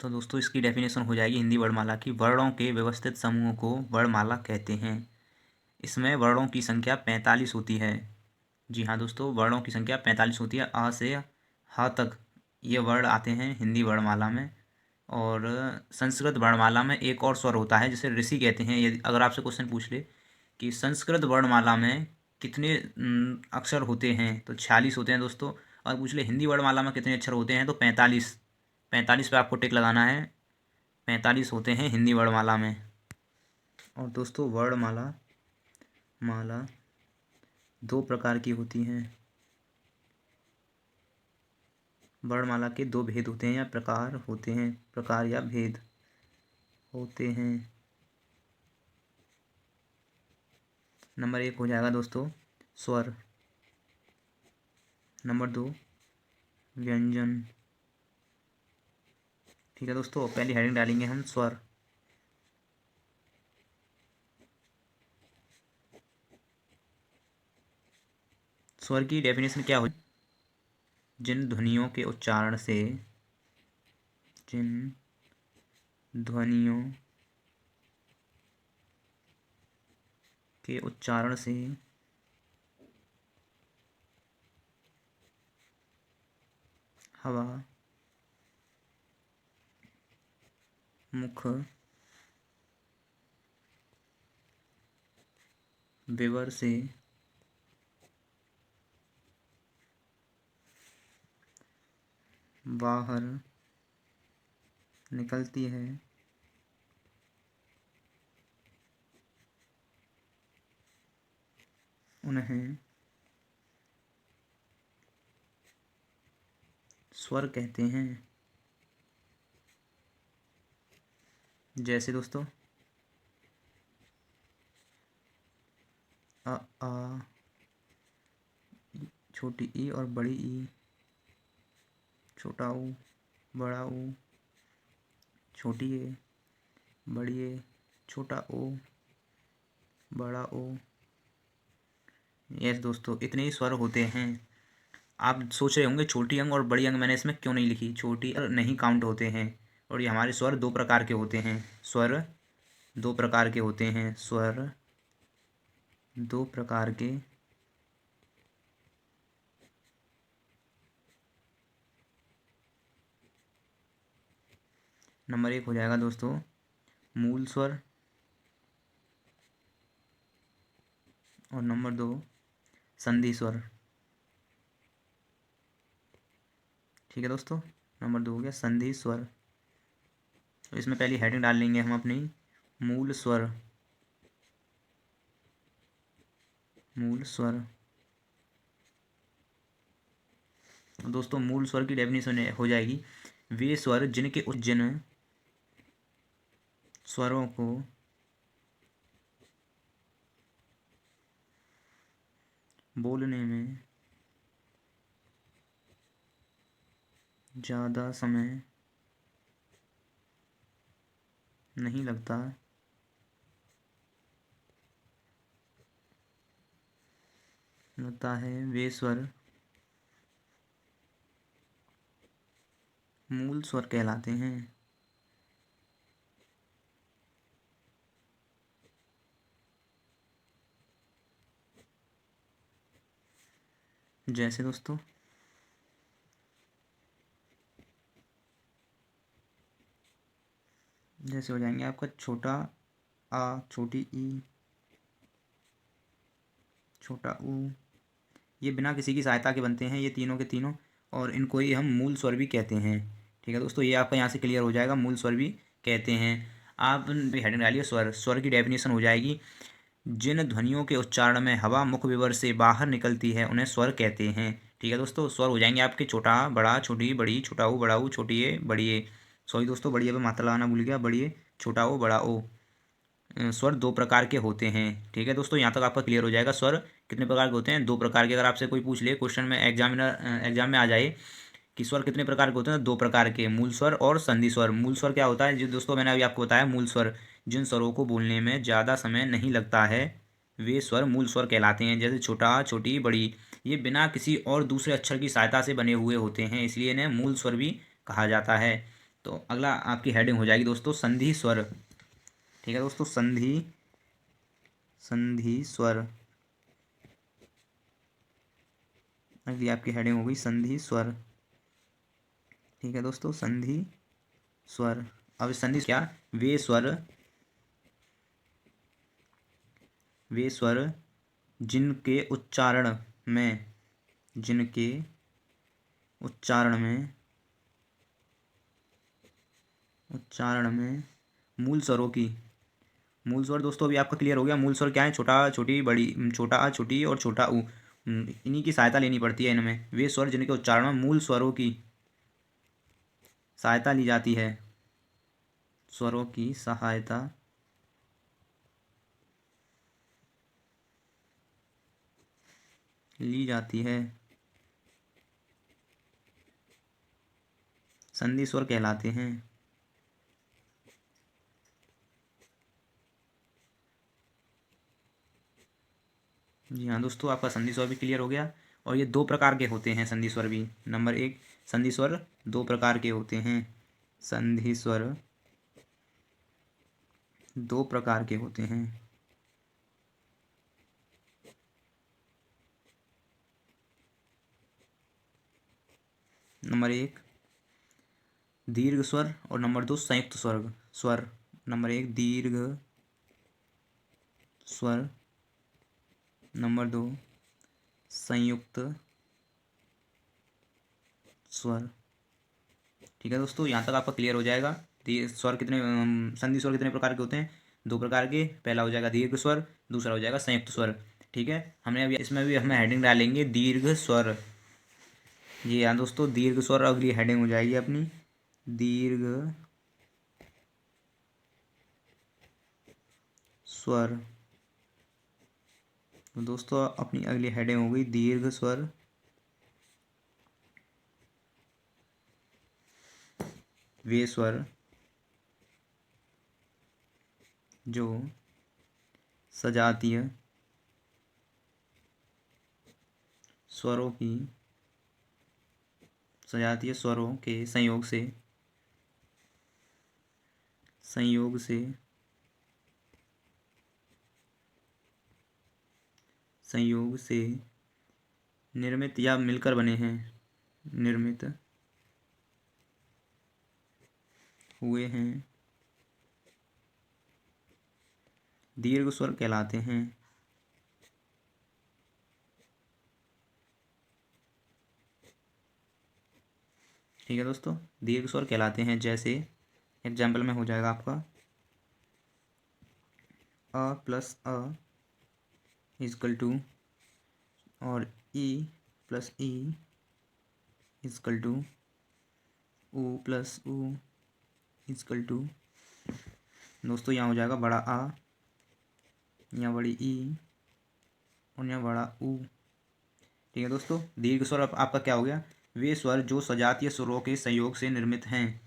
तो दोस्तों इसकी डेफिनेशन हो जाएगी हिंदी वर्णमाला की। वर्णों के व्यवस्थित समूह को वर्णमाला कहते हैं। इसमें वर्णों की संख्या 45 होती है। जी हाँ दोस्तों, वर्णों की संख्या 45 होती है। अ से ह तक ये वर्ण आते हैं हिंदी वर्णमाला में। और संस्कृत वर्णमाला में एक और स्वर होता है जिसे ऋषि कहते हैं। यदि अगर आपसे क्वेश्चन पूछ ले कि संस्कृत वर्णमाला में कितने अक्षर होते हैं, तो 46 होते हैं दोस्तों। और पूछ ले हिंदी वर्णमाला में कितने अक्षर होते हैं, तो 45। 45 पे आपको टिक लगाना है। 45 होते हैं हिंदी वर्णमाला में। और दोस्तों वर्णमाला दो प्रकार की होती हैं। वर्णमाला के दो भेद होते हैं या प्रकार होते हैं, प्रकार या भेद होते हैं। नंबर 1 हो जाएगा दोस्तों स्वर। नंबर 2 व्यंजन। ठीक है दोस्तों, पहली हेडिंग डालेंगे हम स्वर। स्वर की डेफिनेशन क्या हो, जिन ध्वनियों के उच्चारण से हवा मुख विवर से बाहर निकलती है, उन्हें स्वर कहते हैं। जैसे दोस्तों अ आ, छोटी ई और बड़ी ई, छोटा ऊ, बड़ा ऊ, छोटी ए, बड़ी ए, छोटा ओ, बड़ा ओ। यस दोस्तों, इतने ही स्वर होते हैं। आप सोच रहे होंगे छोटी अंग और बड़ी अंग मैंने इसमें क्यों नहीं लिखी, छोटी और नहीं काउंट होते हैं। और ये हमारे स्वर दो प्रकार के होते हैं। स्वर दो प्रकार के होते हैं। स्वर दो प्रकार के नंबर 1 हो जाएगा दोस्तों मूल स्वर। और नंबर 2 संधि स्वर। ठीक है दोस्तों, नंबर 2 हो गया संधि स्वर। तो इसमें पहली हेडिंग डाल लेंगे हम अपनी मूल स्वर। मूल स्वर दोस्तों, मूल स्वर की डेफिनेशन हो जाएगी वे स्वर जिनके जिन स्वरों को बोलने में ज़्यादा समय नहीं लगता है, वे स्वर मूल स्वर कहलाते हैं। जैसे दोस्तों जैसे हो जाएंगे आपका छोटा आ, छोटी ई, छोटा ऊ। ये बिना किसी की सहायता के बनते हैं ये तीनों के तीनों, और इनको ही हम मूल स्वर भी कहते हैं। ठीक है दोस्तों, ये आपका यहाँ से क्लियर हो जाएगा, मूल स्वर भी कहते हैं। आप हेडिंग डालिए स्वर। स्वर की डेफिनेशन हो जाएगी जिन ध्वनियों के उच्चारण में हवा मुख विवर से बाहर निकलती है उन्हें स्वर कहते हैं। ठीक है दोस्तों, स्वर हो जाएंगे आपके छोटा बड़ा, छोटी बड़ी, छोटा ऊ बड़ा ऊ, छोटी ए बड़ी ए। सॉरी दोस्तों, बड़ी ए पे मात्रा लगाना भूल गया, बड़ी ए, छोटा ओ, बड़ा ओ। स्वर दो प्रकार के होते हैं। ठीक है दोस्तों, यहाँ तक आपका क्लियर हो जाएगा। स्वर कितने प्रकार के होते हैं, दो प्रकार के। अगर आपसे कोई पूछ ले क्वेश्चन में, एग्जाम में आ जाए कि स्वर कितने प्रकार के होते हैं, दो प्रकार के, मूल स्वर और संधि स्वर। मूल स्वर क्या होता है, जो दोस्तों मैंने अभी आपको बताया, मूल स्वर जिन स्वरों को बोलने में ज़्यादा समय नहीं लगता है वे स्वर मूल स्वर कहलाते हैं। जैसे छोटा, छोटी, बड़ी, ये बिना किसी और दूसरे अक्षर की सहायता से बने हुए होते हैं, इसलिए इन्हें मूल स्वर भी कहा जाता है। तो अगला आपकी हेडिंग हो जाएगी दोस्तों संधि स्वर। ठीक है दोस्तों, संधि स्वर। अगली आपकी हेडिंग हो गई संधि स्वर। ठीक है दोस्तों, संधि स्वर। अब संधि क्या, वे स्वर जिनके उच्चारण में मूल स्वर दोस्तों अभी आपका क्लियर हो गया। मूल स्वर क्या है, छोटा छोटी बड़ी, छोटा आ छोटी और छोटा ऊ, इन्हीं की सहायता लेनी पड़ती है इनमें। वे स्वर जिनके उच्चारण में मूल स्वरों की सहायता ली जाती है, स्वरों की सहायता ली जाती है, संधि स्वर कहलाते हैं। जी हाँ दोस्तों, आपका संधि स्वर भी क्लियर हो गया। और ये दो प्रकार के होते हैं संधि स्वर भी। नंबर एक, संधि स्वर दो प्रकार के होते हैं। संधि स्वर दो प्रकार के होते हैं। नंबर एक, दीर्घ स्वर, और नंबर दो संयुक्त स्वर। नंबर एक, दीर्घ स्वर। नंबर दो, संयुक्त स्वर। ठीक है दोस्तों, यहाँ तक आपका क्लियर हो जाएगा। स्वर कितने, संधि स्वर कितने प्रकार के होते हैं, दो प्रकार के। पहला हो जाएगा दीर्घ स्वर, दूसरा हो जाएगा संयुक्त स्वर। ठीक है, हमने अभी इसमें भी हम हेडिंग डालेंगे दीर्घ स्वर। जी हाँ दोस्तों, दीर्घ स्वर अगली हेडिंग हो जाएगी अपनी, दीर्घ स्वर। तो दोस्तों अपनी अगली हेडिंग हो गई दीर्घ स्वर। वे स्वर जो सजातीय स्वरों के संयोग से निर्मित या मिलकर बने हैं, निर्मित हुए हैं, दीर्घ स्वर कहलाते हैं। ठीक है दोस्तों, दीर्घ स्वर कहलाते हैं। जैसे एग्जाम्पल में हो जाएगा आपका अ प्लस अ इजकल टू, और ई प्लस ई इजकल टू, ऊ प्लस ऊ इजकल टू। दोस्तों यहाँ हो जाएगा बड़ा आ, यहाँ बड़ी ई, और यहाँ बड़ा ऊ। ठीक है दोस्तों, दीर्घ स्वर आपका क्या हो गया, वे स्वर जो सजातीय स्वरों के संयोग से निर्मित हैं,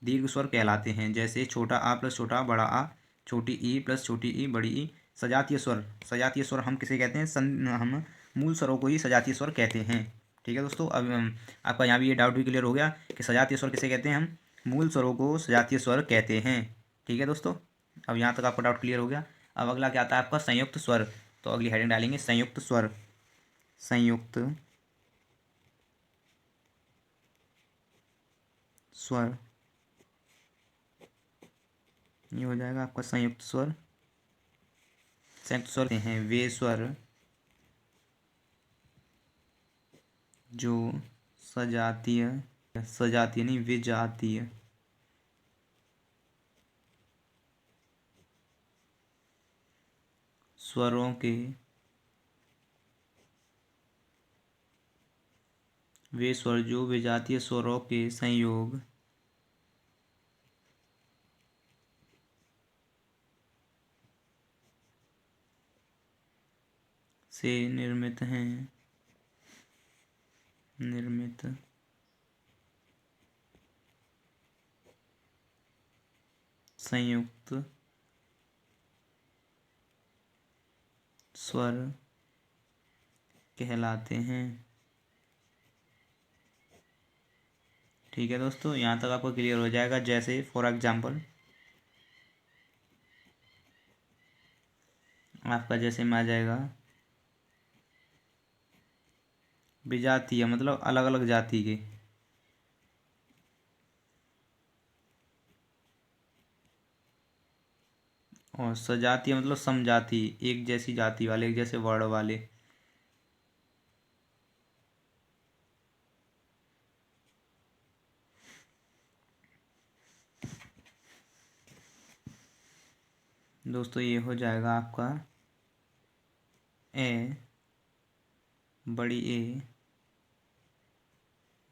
दीर्घ स्वर कहलाते हैं। जैसे छोटा आ प्लस छोटा आ बड़ा आ, छोटी ई प्लस छोटी ई बड़ी ई। सजातीय स्वर हम किसे कहते हैं, हम मूल स्वरों को ही सजातीय स्वर कहते हैं। ठीक है दोस्तों, अब आपका यहाँ भी ये डाउट भी क्लियर हो गया कि सजातीय स्वर किसे कहते हैं, हम मूल स्वरों को सजातीय स्वर कहते हैं। ठीक है दोस्तों, अब यहाँ तक आपका डाउट क्लियर हो गया। अब अगला क्या आता है आपका संयुक्त स्वर। तो अगली हेडिंग डालेंगे संयुक्त स्वर। संयुक्त स्वर, ये हो जाएगा आपका संयुक्त स्वर। संयुक्त स्वर हैं वे स्वर जो सजातीय नहीं विजातीय स्वरों के, वे स्वर जो विजातीय स्वरों के संयोग से निर्मित हैं, संयुक्त स्वर कहलाते हैं। ठीक है दोस्तों, यहाँ तक आपको क्लियर हो जाएगा। जैसे फॉर एग्जांपल आपका जैसे में आ जाएगा विजातीय, मतलब अलग अलग जाति के। और सजातीय मतलब समजाति, एक जैसी जाति वाले, एक जैसे वर्ण वाले। दोस्तों ये हो जाएगा आपका ए, बड़ी ए,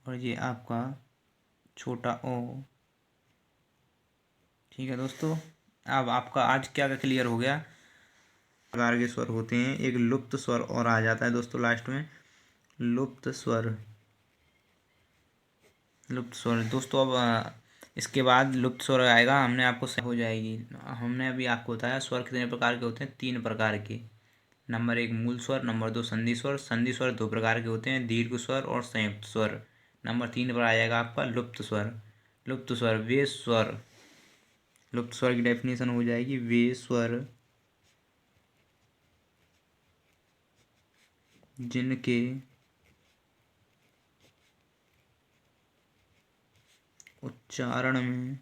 और ये आपका छोटा ओ। ठीक है दोस्तों, अब आपका आज क्या क्लियर हो गया। प्रकार के स्वर होते हैं, एक लुप्त स्वर और आ जाता है दोस्तों लास्ट में, लुप्त स्वर। लुप्त स्वर दोस्तों, अब इसके बाद लुप्त स्वर आएगा, हमने आपको हो जाएगी। हमने अभी आपको बताया स्वर कितने प्रकार के होते हैं, 3 प्रकार के। नंबर 1 मूल स्वर, नंबर 2 संधि स्वर। संधि स्वर 2 प्रकार के होते हैं, दीर्घ स्वर और संयुक्त स्वर। नंबर 3 पर आ जाएगा आपका लुप्त स्वर। लुप्त स्वर वे स्वर, लुप्त स्वर की डेफिनेशन हो जाएगी वे स्वर जिनके उच्चारण में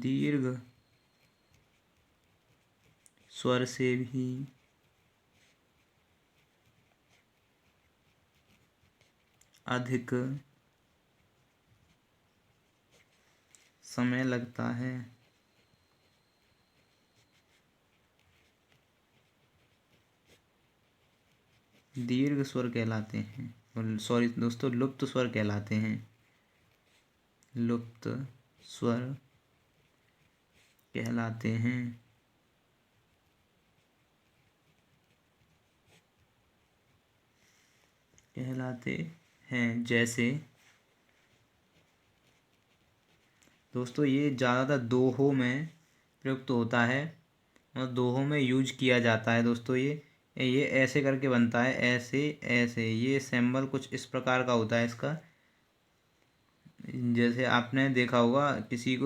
दीर्घ स्वर से भी अधिक समय लगता है। दीर्घ स्वर कहलाते हैं, सॉरी दोस्तों, लुप्त स्वर कहलाते हैं। लुप्त स्वर कहलाते हैं। कहलाते हैं जैसे दोस्तों, ये ज़्यादातर दोहों में प्रयुक्त होता है और दोहों में यूज किया जाता है दोस्तों। ये ऐसे करके बनता है, ऐसे ऐसे, ये सिंबल कुछ इस प्रकार का होता है इसका। जैसे आपने देखा होगा किसी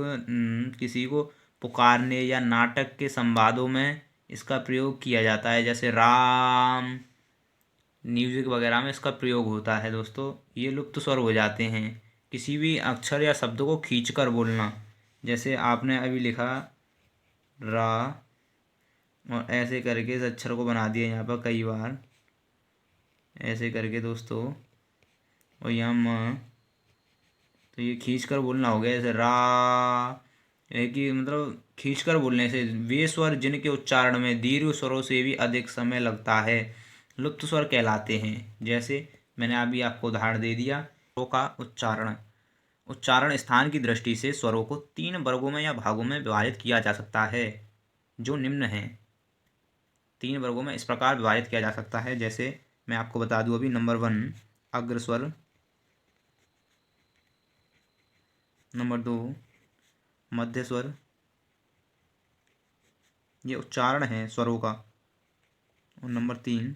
को पुकारने या नाटक के संवादों में इसका प्रयोग किया जाता है, जैसे राम, म्यूजिक वगैरह में इसका प्रयोग होता है दोस्तों। ये लुप्त स्वर हो जाते हैं। किसी भी अक्षर या शब्द को खींचकर बोलना, जैसे आपने अभी लिखा रा, और ऐसे करके इस अक्षर को बना दिया यहाँ पर कई बार, ऐसे करके दोस्तों, और यहाँ म, तो ये खींच कर बोलना हो गया, जैसे रा। एक ही मतलब खींच कर बोलने से वे स्वर जिनके उच्चारण में दीर्घ स्वरों से भी अधिक समय लगता है लुप्त स्वर कहलाते हैं। जैसे मैंने अभी आपको उदाहरण दे दिया, स्वरों का उच्चारण। उच्चारण स्थान की दृष्टि से स्वरों को 3 वर्गों में या भागों में विभाजित किया जा सकता है, जो निम्न हैं। 3 वर्गों में इस प्रकार विभाजित किया जा सकता है, जैसे मैं आपको बता दूं अभी। नंबर 1 अग्र स्वर, नंबर 2 मध्य स्वर, ये उच्चारण है स्वरों का, और नंबर 3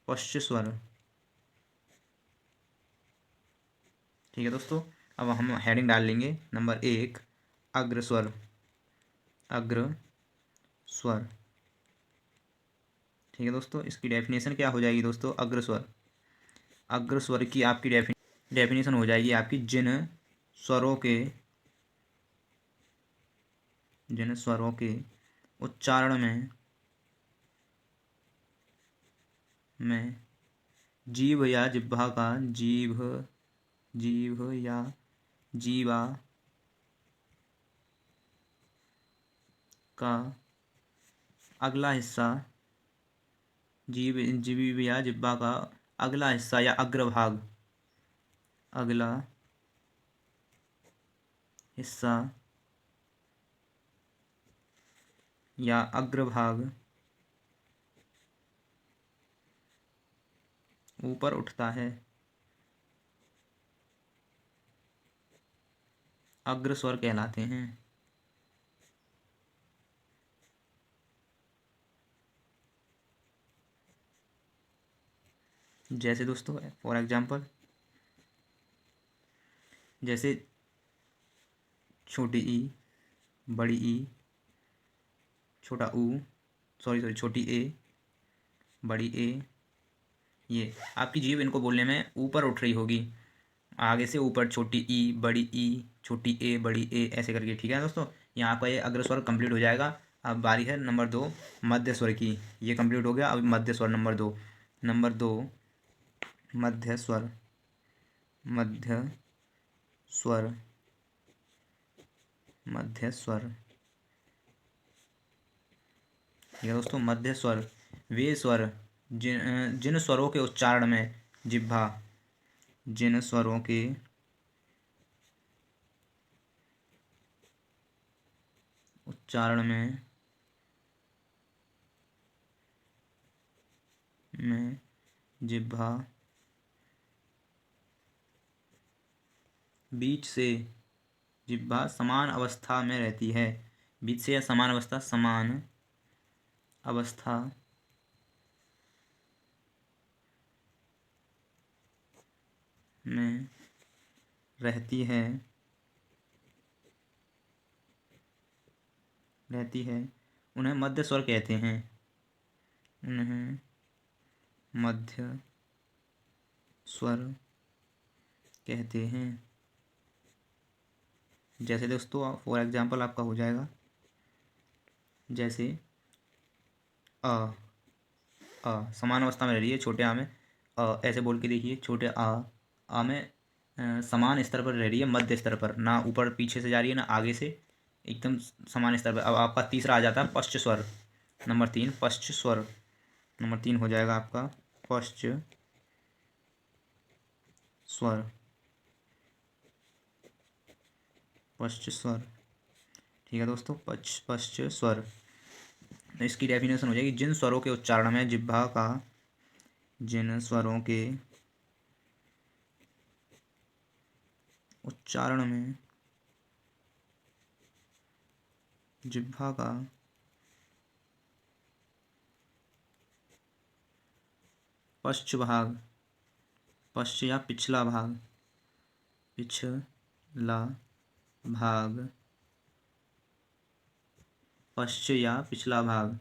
पश्च स्वर। ठीक है दोस्तों, अब हम हेडिंग डाल लेंगे। नंबर 1 अग्र स्वर, अग्र स्वर। ठीक है दोस्तों, इसकी डेफिनेशन क्या हो जाएगी दोस्तों, अग्र स्वर। अग्र स्वर की आपकी डेफिनेशन हो जाएगी आपकी, जिन स्वरों के उच्चारण में जीभ या जिह्वा का जीभ या जीवा का अगला हिस्सा, जीभ या जिह्वा का अगला हिस्सा या अग्रभाग, अगला हिस्सा या अग्रभाग ऊपर उठता है, अग्र स्वर कहलाते हैं। जैसे दोस्तों फॉर एग्जांपल, जैसे छोटी ई, बड़ी ई, छोटा ऊ, छोटी ए, बड़ी ए, ये आपकी जीभ इनको बोलने में ऊपर उठ रही होगी, आगे से ऊपर छोटी ई, बड़ी ई, छोटी ए, बड़ी ए, ऐसे करके। ठीक है दोस्तों, यहाँ पर ये अग्र स्वर कंप्लीट हो जाएगा। अब बारी है नंबर 2 मध्य स्वर की। ये कंप्लीट हो गया। अब मध्य स्वर नंबर 2 मध्य स्वर, मध्य स्वर, मध्य स्वर। ठीक है दोस्तों, मध्य स्वर वे स्वर जिन स्वरों के उच्चारण में जिह्वा, जिन स्वरों के उच्चारण में जिह्वा बीच से, जिह्वा समान अवस्था में रहती है। बीच से या समान अवस्था, समान अवस्था में रहती है, उन्हें मध्य स्वर कहते हैं। उन्हें मध्य स्वर कहते हैं। जैसे दोस्तों फॉर एग्जांपल आपका हो जाएगा, जैसे अ समान अवस्था में रह रही है छोटे आ में, ऐसे बोल के देखिए, छोटे आ में समान स्तर पर रह रही है, मध्य स्तर पर, ना ऊपर पीछे से जा रही है ना आगे से, एकदम समान स्तर पर। अब आपका तीसरा आ जाता है पश्च स्वर, नंबर 3 पश्च स्वर। नंबर 3 हो जाएगा आपका पश्च स्वर, पश्च स्वर। ठीक है दोस्तों, पश्च स्वर। इसकी डेफिनेशन हो जाएगी, जिन स्वरों के उच्चारण में जिह्वा का, जिन स्वरों के उच्चारण में जिह्वा का पश्च भाग, पश्च या पिछला भाग, पिछला भाग, पश्च या पिछला भाग,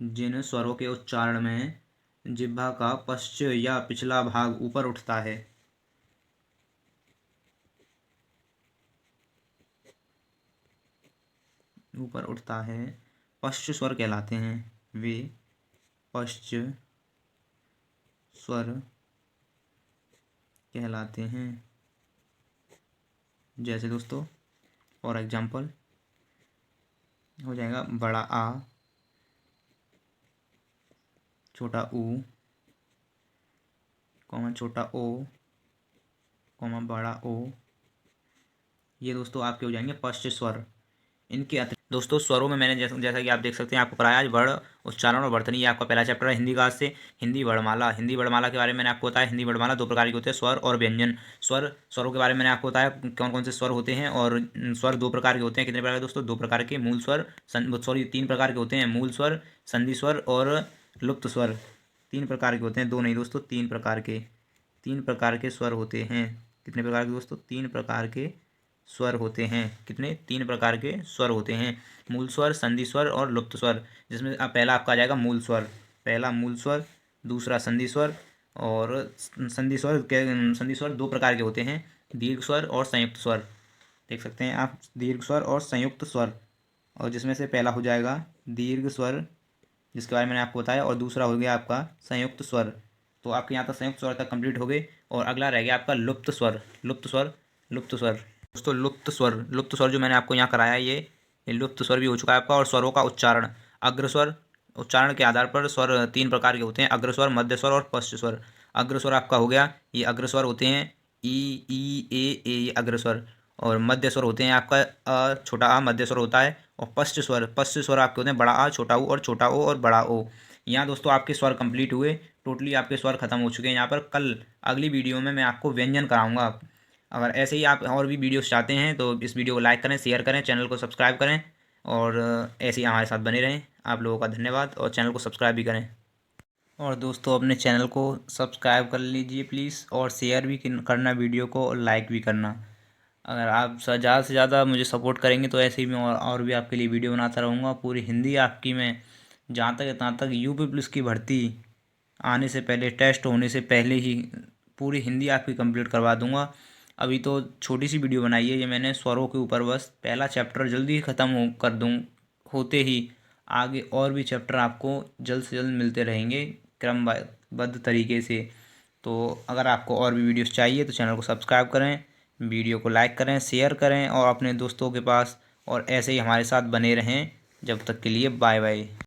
जिन स्वरों के उच्चारण में जिह्वा का पश्च या पिछला भाग ऊपर उठता है, ऊपर उठता है, पश्च स्वर कहलाते हैं। वे पश्च स्वर कहलाते हैं। जैसे दोस्तों फॉर एग्जांपल हो जाएगा, बड़ा आ, छोटा ऊ, कॉमा छोटा ओ, कॉमा बड़ा ओ। ये दोस्तों आपके हो जाएंगे पश्च स्वर। इनके अतिरिक्त दोस्तों स्वरों में मैंने जैसा कि आप देख सकते हैं, आपको पढ़ाया आज वर्ण, उच्चारण और वर्तनी। ये आपका पहला चैप्टर है हिंदी का। से हिंदी वर्णमाला, हिंदी वर्णमाला के बारे में मैंने आपको बताया। हिंदी वर्णमाला 2 प्रकार की होती है, स्वर और व्यंजन। स्वरों के बारे में मैंने आपको बताया कौन कौन से स्वर होते हैं, और स्वर 2 प्रकार के होते हैं। कितने प्रकार के दोस्तों? 2 प्रकार के, मूल स्वर, 3 प्रकार के होते हैं, मूल स्वर, संधि स्वर और लुप्त स्वर। 3 प्रकार के होते हैं, 2 नहीं दोस्तों, 3 प्रकार के स्वर होते हैं। कितने प्रकार के दोस्तों? 3 प्रकार के स्वर होते हैं। कितने? 3 प्रकार के स्वर होते हैं, मूल स्वर, संधि स्वर और लुप्त स्वर। जिसमें पहला आपका आ जाएगा मूल स्वर, पहला मूल स्वर, दूसरा संधि स्वर। और संधि स्वर 2 प्रकार के होते हैं, दीर्घ स्वर और संयुक्त स्वर। देख सकते हैं आप, दीर्घ स्वर और संयुक्त स्वर। और जिसमें से पहला हो जाएगा दीर्घ स्वर, जिसके बारे में मैंने आपको बताया, और दूसरा हो गया आपका संयुक्त स्वर। तो आपके यहाँ तक संयुक्त स्वर तक कंप्लीट हो गए। और अगला रह गया आपका लुप्त स्वर। दोस्तों लुप्त स्वर जो मैंने आपको यहाँ कराया, ये लुप्त स्वर भी हो चुका है आपका। और स्वरों का उच्चारण, अग्रस्वर, उच्चारण के आधार पर स्वर 3 प्रकार के होते हैं, अग्रस्वर, मध्य स्वर और पश्च स्वर। अग्रस्वर आपका हो गया, ये अग्रस्वर होते हैं ई ए, ये अग्रस्वर। और मध्य स्वर होते हैं आपका अ, छोटा आ मध्य स्वर होता है। और पश्च स्वर आपके होते हैं बड़ा आ, छोटा ऊ, और छोटा ओ और बड़ा ओ। यहाँ दोस्तों आपके स्वर कंप्लीट हुए, टोटली आपके स्वर खत्म हो चुके हैं। यहाँ पर कल अगली वीडियो में मैं आपको व्यंजन कराऊंगा। अगर ऐसे ही आप और भी वीडियोस चाहते हैं तो इस वीडियो को लाइक करें, शेयर करें, चैनल को सब्सक्राइब करें, और ऐसे ही हमारे साथ बने रहें। आप लोगों का धन्यवाद, और चैनल को सब्सक्राइब भी करें। और दोस्तों अपने चैनल को सब्सक्राइब कर लीजिए प्लीज़, और शेयर भी करना वीडियो को, और लाइक भी करना। अगर आप ज़्यादा से ज़्यादा मुझे सपोर्ट करेंगे तो ऐसे ही मैं और भी आपके लिए वीडियो बनाता रहूँगा। पूरी हिंदी आपकी मैं जहाँ तक है तहाँ तक यूपी पुलिस की भर्ती आने से पहले, टेस्ट होने से पहले ही पूरी हिंदी आपकी कंप्लीट करवा दूंगा। अभी तो छोटी सी वीडियो बनाई है ये मैंने स्वरों के ऊपर, बस पहला चैप्टर जल्दी ख़त्म हो कर दूँ, होते ही आगे और भी चैप्टर आपको जल्द से जल्द मिलते रहेंगे क्रमबद्ध तरीके से। तो अगर आपको और भी वीडियोस चाहिए तो चैनल को सब्सक्राइब करें, वीडियो को लाइक करें, शेयर करें और अपने दोस्तों के पास, और ऐसे ही हमारे साथ बने रहें। जब तक के लिए बाय बाय।